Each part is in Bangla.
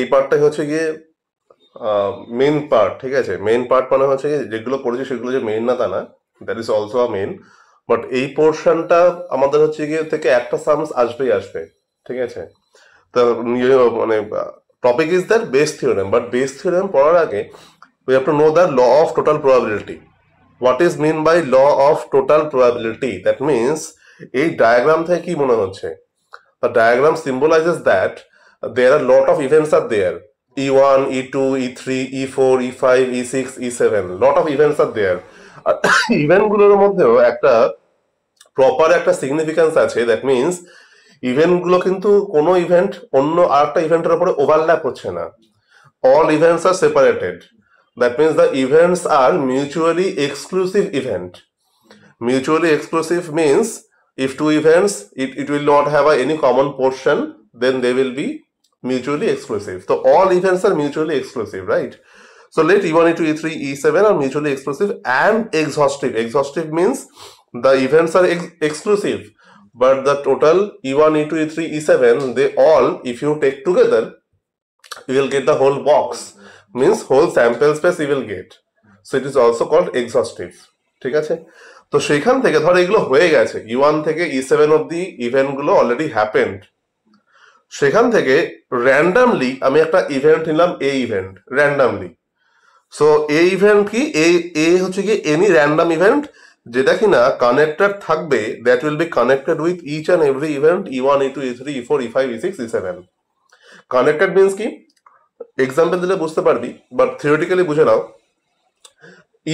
এই পার্টটাই হচ্ছে গিয়ে মেইন পার্ট, ঠিক আছে। মেইন পার্ট মানে হচ্ছে গিয়ে যেগুলো পড়েছি সেগুলো যে মেইন না তা না, that is also a main. But এই পোর্শনটা আমাদের হচ্ছে গিয়ে থেকে একটা সামস আসবেই আসবে, ঠিক আছে। তো মানে topic is that base theorem, but base theorem পড়ার আগে we have to know the law of total probability. What is mean by law of total probability? That means এই ডায়াগ্রাম থেকে কি মনে হচ্ছে? The diagram symbolizes that there are lot of events are there. E1, E2, E3, E4, E5, E6, E7. Lot of events are there. আর ইভেন্ট গুলোর মধ্যেও একটা প্রপার একটা সিগনিফিকেন্স আছে। দ্যাট মিনস ইভেন্ট গুলো কিন্তু কোনো ইভেন্ট অন্য আরেকটা ইভেন্টের উপরে ওভারল্যাপ হচ্ছে না। All events are separated. That means the events are mutually exclusive event. Mutually exclusive means if two events it will not have any common portion, then they will be mutually exclusive. So all events are mutually exclusive, right? So let E1, E2, E3, E7 are mutually exclusive and exhaustive. Exhaustive means the events are exclusive, but the total E1, E2, E3, E7, they all, if you take together, you will get the whole box, means whole sample space you will get. So it is also called exhaustive, ঠিক আছে। তো সেখান থেকে ধর এগুলো হয়ে গেছে, E1 থেকে E7 অব্দি ইভেন্ট গুলো অলরেডি হ্যাপেন্ড। সেখান থেকে র্যান্ডামলি আমি একটা ইভেন্ট নিলাম, এ ইভেন্ট র্যান্ডামলি। সো এ ইভেন্ট কি, এ হচ্ছে কি এনি র্যান্ডাম ইভেন্ট যেটা কিনা কানেক্টেড থাকবে, that will be connected with each and every event E1, E2, E3, E4, E5, E6, E7। Connected means কি, এক্সাম্পল দিলে বুঝতে পারবি, বাট থিওরিটিক্যালি বুঝে নাও।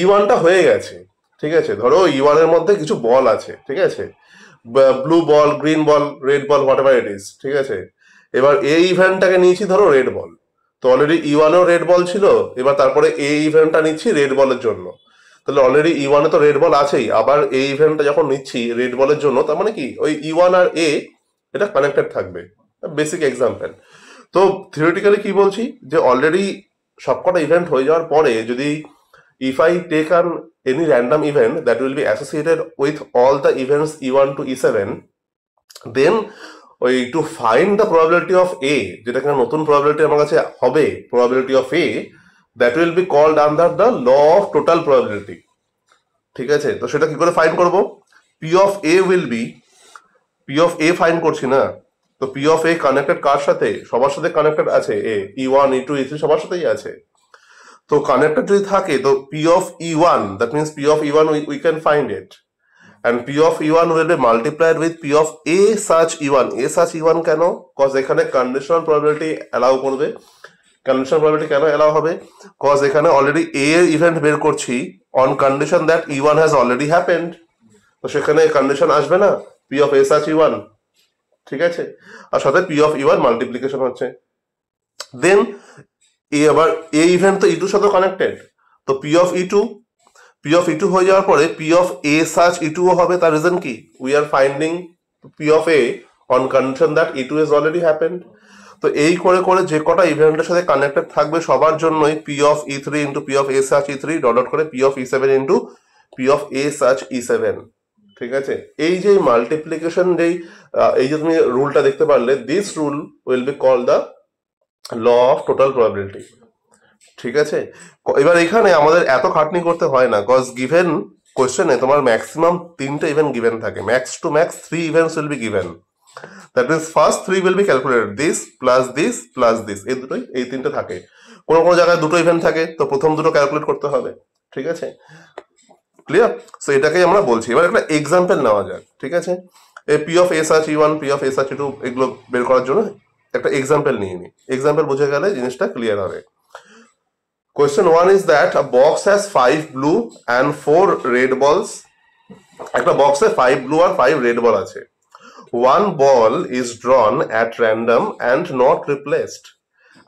E1টা হয়ে গেছে, ঠিক আছে। ধরো E1 এর মধ্যে কিছু বল আছে, ঠিক আছে, blue ball, green ball, red ball, what ever it is, ঠিক আছে। এবার এই ইভেন্টটাকে নিয়েছি ধরো রেড বল, তো অলরেডি E1এও রেড বল ছিল, এবার তারপরে এই ইভেন্টটা নিচ্ছি রেড বলের জন্য, তাহলে অলরেডি E1 এ তো রেড বল আছেই, আবার এই ইভেন্টটা যখন নিচ্ছি রেড বলের জন্য, তার মানে কি ওই E1 আর এ এটা কানেক্টেড থাকবে। Basic example. তো থিওরিটিক্যালি কি বলছি, যে অলরেডি সবকটা ইভেন্ট হয়ে যাওয়ার পরে যদি if I take an any random event that will be associated with all the events E1 to E7, then ওই to find the probability of A, যেটা কিনা নতুন probability আমার কাছে হবে, probability of A, that will be called under the law of total probability, ঠিক আছে। তো সেটা কি করে ফাইন্ড করব, P of A will be, P of A find করছি না, তো P of A কানেক্টেড কার সাথে, সবার সাথে কানেক্টেড আছে, এ E1, E2, E3 সবার সাথেই আছে। তো কানেক্টেড যদি থাকে তো P of E1, that means P of E1 we can find it, and P of E1 will be multiplied with P of A such E1. A such E1 কেন, কজ এখানে কন্ডিশনাল প্রবাবিলিটি অ্যালাউ করবে। কন্ডিশনাল প্রবাবিলিটি কেন অ্যালাউ হবে, কজ এখানে অলরেডি A এর ইভেন্ট বের করছি on condition that E1 has already happened, তো সেখানে কন্ডিশন আসবে না P of A such E1, ঠিক আছে। আর সাথে P of E1 মাল্টিপ্লিকেশন হচ্ছে, দেন আবার এই ইভেন্ট তো E2 সাথে কানেক্টেড, তো P of E2, P of E2 হয়ে যাওয়ার পরে P of A such E2 হবে। তার রিজন কি, we are finding P of A on condition that E2 has already happened। তো এই করে করে যে কটা ইভেন্টের সাথে কানেক্টেড থাকবে সবার জন্যই P of E3 into P of A such E3 dot dot করে P of E7 into P of A such E7, ঠিক আছে। এই যে মাল্টিপ্লিকেশন, যেই এই যে তুমি রুলটা দেখতে পারলে, this rule will be call the law of total probability, ঠিক আছে। এবার এখানে আমাদের এত খাটনি করতে হয় না, কজ গিভেন কোয়েশ্চেনে তোমার ম্যাক্সিমাম তিনটে ইভেন্ট গিভেন থাকে, max to max 3 events will be given. That means first 3 will be calculated, this plus this plus this, এই দুটোই, এই তিনটে থাকে। কোনো কোনো জায়গায় দুটো ইভেন্ট থাকে, তো প্রথম দুটো ক্যালকুলেট করতে হবে, ঠিক আছে, ক্লিয়ার। সো এটাকেই আমরা বলছি। এবার একটা এক্সাম্পল নেওয়া যাক, ঠিক আছে। এই P of A such E1, P of A such E2 এগুলো বের করার জন্য একটা এক্সাম্পল নিয়ে নিই, এক্সাম্পল বুঝে গেলে জিনিসটা ক্লিয়ার হবে। Question 1 is that a box has 5 blue and 4 red balls. একটা বক্সে 5 blue আর 5 red ball আছে। One ball is drawn at random and not replaced.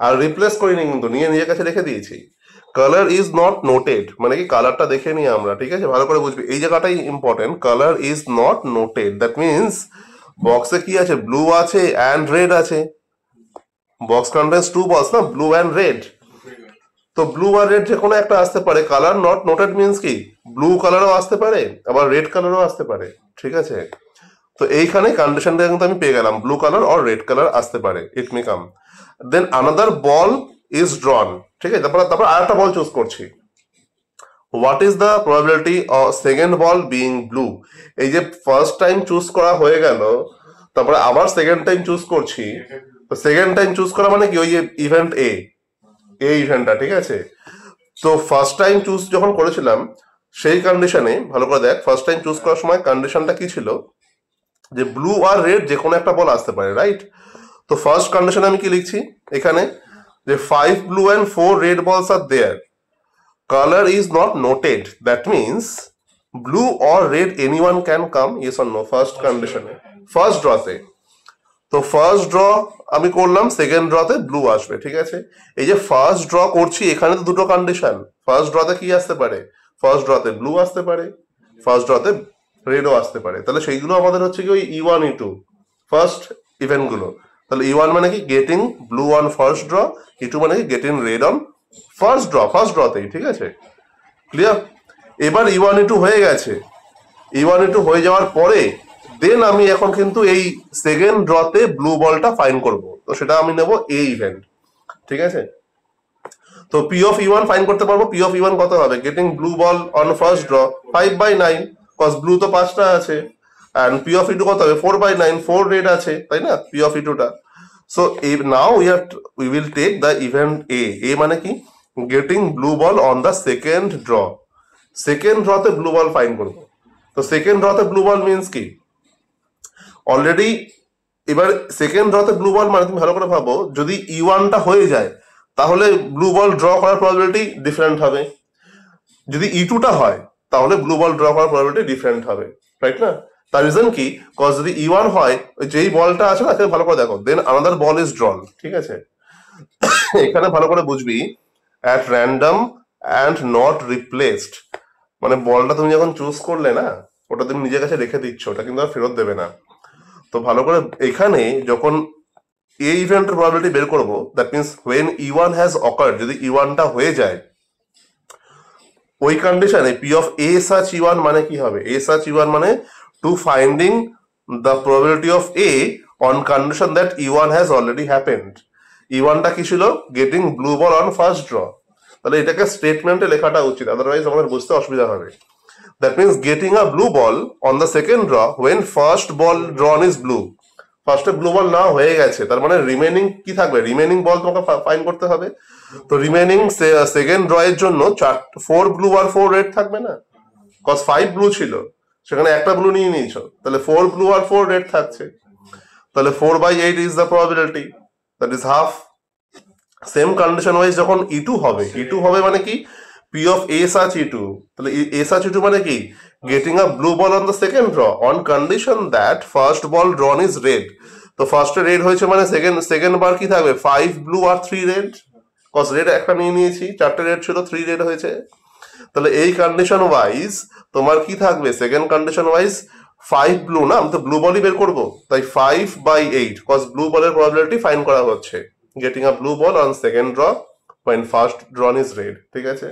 আর রিপ্লেস করিনি কিন্তু, নিয়ে নিজের কাছে রেখে দিয়েছি। কালার ইজ নট নোটেড, মানে কি কালারটা দেখে নিই আমরা, ঠিক আছে, ভালো করে বুঝবি, এই জায়গাটাই important. Colour is not noted, that means বক্সে কি আছে, ব্লু আছে অ্যান্ড রেড আছে। বক্স কন্টেন্স 2 balls না, ব্লু অ্যান্ড রেড, তো ব্লু আর রেড যে কোনো একটা আসতে পারে। কালার নট নোটেড মিনস কি, ব্লু কালারও আসতে পারে আবার রেড কালারও আসতে পারে, ঠিক আছে। তো এইখানে কন্ডিশনটা কিন্তু আমি পেয়ে গেলাম, ব্লু কালার আর রেড কালার আসতে পারে, ইট মে কাম। দেন আনাদার বল ইজ ড্রন, ঠিক আছে, তারপর আরেকটা বল চুজ করছি। What is the probability of second ball being blue? এই যে ফার্স্ট টাইম চুজ করা হয়ে গেল, তারপরে আবার সেকেন্ড টাইম চুজ করছি, তো সেকেন্ড টাইম চুজ করা মানে কি, ওই যে ইভেন্ট এই ইভেন্টটা, ঠিক আছে। তো ফার্স্ট টাইম চুজ যখন করেছিলাম সেই কন্ডিশনে ভালো করে দেখ, ফার্স্ট টাইম চুজ করার সময় কন্ডিশনটা কি ছিল, যে ব্লু আর রেড যে কোনো একটা বল আসতে পারে, রাইট? তো ফার্স্ট কন্ডিশনে আমি কি লিখছি এখানে, যে 5 blue and 4 red balls are there, color is not noted, that means blue or red anyone can come, yes or no, first কন্ডিশনে, ফার্স্ট ড্রতে। তো ফার্স্ট ড্র আমি করলাম, সেকেন্ড ড্রতে ব্লু আসবে, ঠিক আছে। এই যে ফার্স্ট ড্র করছি এখানে তো দুটো কন্ডিশন, ফার্স্ট ড্রতে কি আসতে পারে, ফার্স্ট ড্রতে ব্লু আসতে পারে, ফার্স্ট ড্রতে রেডও আসতে পারে, তাহলে সেইগুলো আমাদের হচ্ছে কি ওই E1 E2 ফার্স্ট ইভেন্ট গুলো। তাহলে E1 মানে কি getting blue on first draw, E2 মানে কি গেটিং রেড অন ফার্স্ট ড্রতেই, ঠিক আছে, ক্লিয়ার। এবার E1 E2 হয়ে গেছে, E1 E2 হয়ে যাওয়ার পরে দেন আমি এখন কিন্তু এই সেকেন্ড ড্রতে ব্লু বলটা ফাইন করব, তো সেটা আমি নেব এই ইভেন্ট, ঠিক আছে। তো পি অফ E1 ফাইন করতে পারবো, পি অফ E1 কত হবে, getting blue ball on first draw 5/9, cause blue তো 5টা আছে, অ্যান্ড পি অফ E2 কত হবে 4/9, 4 রেড আছে, তাই না, পি অফ E2টা। So now we will take the event A মানে কি getting blue ball on the second draw, second ড্রতে ব্লু বল ফাইন করবো। তো সেকেন্ড ড্রতে ব্লু বল মিনস কি, অলরেডি এবার সেকেন্ড ড্রতে ব্লু বল মানে তুমি ভালো করে ভাবো, যদি E1টা হয়ে যায় তাহলে ব্লু বল ড্র করার প্রবাবিলিটি ডিফারেন্ট হবে, যদি E2টা হয় তাহলে ব্লু বল ড্র করার প্রবাবিলিটি ডিফারেন্ট হবে, রাইট না। তার রিজন কি, কজ যদি E1 হয় ওই যেই বলটা আছে না ভালো করে দেখো, দেন আনাদার বল ইজ ড্রন, ঠিক আছে। এখানে ভালো করে বুঝবি, at random and not replaced, মানে বলটা তুমি যখন চুজ করলে না ওটা তুমি নিজের কাছে রেখে দিচ্ছ, ওটা কিন্তু আর ফেরত দেবে না। তো ভালো করে এখানে যখন এই ইভেন্টের প্রবাবিলিটি বের করবো, that means when E1 has occurred, যদি E1টা হয়ে যায় ওই কন্ডিশনে P of A such E1 মানে কি হবে, এ সাচ E1 মানে to finding the probability of A on condition that E1 has already happened. E1টা কি ছিল, getting blue ball on first draw, তাহলে এটাকে স্টেটমেন্টে লেখাটা উচিত, আদারওয়াইজ আমাদের বুঝতে অসুবিধা হবে। That means getting a blue ball on the second draw when first ball drawn is blue. ফার্স্টে ব্লু বল না হয়ে গেছে, তার মানে রিমেনিং কি থাকবে, রিমেনিং বল তোমাকে ফাইন করতে হবে। তো রিমেনিং সেকেন্ড ড্র এর জন্য 4 ব্লু আর 4 রেড থাকবে না, কজ 5 ব্লু ছিল, সেখানে একটা ব্লু নিয়ে নিয়েছো, তাহলে 4 ব্লু আর 4 রেড থাকছে, তাহলে 4/8 is the probability, that is half. Same condition wise যখন E2 হবে, E2 হবে মানে কি P of A such E2, তাহলে এ সাচ E2 মানে কি getting a blue ball on the second draw on condition that first ball ড্রন is red. তো ফার্স্টে রেড হয়েছে মানে সেকেন্ড বার কি থাকবে 5 ব্লু আর 3 রেড, কজ রেড একটা নিয়ে নিয়েছি, 4টে রেড ছিল, 3 রেড হয়েছে, তাহলে এই কন্ডিশন ওয়াইজ তোমার কি থাকবে, সেকেন্ড কন্ডিশন ওয়াইজ 5 ব্লু, না আমি তো ব্লু বলই বের করবো, তাই 5/8, কজ ব্লু বলের প্রবাবিলিটি ফাইন করা হচ্ছে, getting a blue ball on second draw when first drawn is red, ঠিক আছে।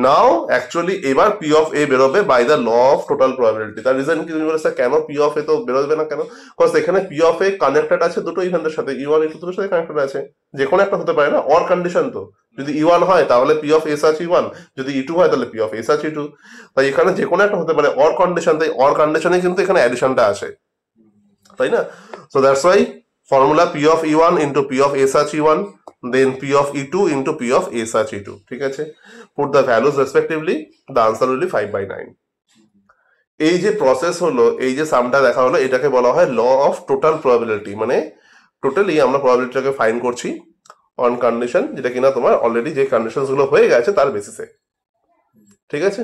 নাও অ্যাকচুয়ালি এবার পি অফ এ বেরোবে by the law of total probability. তার রিজন কি, তুমি বলেছো কেন পি অফ এ তো বেরোবে না কেন, কজ এখানে পি অফ এ কানেক্টেড আছে দুটো ইভেন্টের সাথে, E1 E2 দুটোর সাথে কানেক্টেড আছে, যে কোনো একটা হতে পারে না, অর কন্ডিশন তো, যদি E1 হয় তাহলে P of A such E1, যদি E2 হয় তাহলে P of A such E2, তাই এখানে যে কোনো একটা হতে পারে অর কন্ডিশন, তাই অর কন্ডিশনে কিন্তু এখানে অ্যাডিশনটা আসে, তাই না। So that's why formula P of E1 into P of A such E1, then P of E2 into P of A such E2, ঠিক আছে। Put the values respectively, the answer will be 5/9. এই যে প্রসেস হলো, এই যে সামটা দেখা হলো, এটাকে বলা হয় ল অফ টোটাল প্রবাবিলিটি, মানে টোটালি আমরা প্রবাবিলিটিটাকে ফাইন করছি অন কন্ডিশন, যেটা কিনা তোমার অলরেডি যে কন্ডিশন গুলো হয়ে গেছে তার বেসিসে, ঠিক আছে।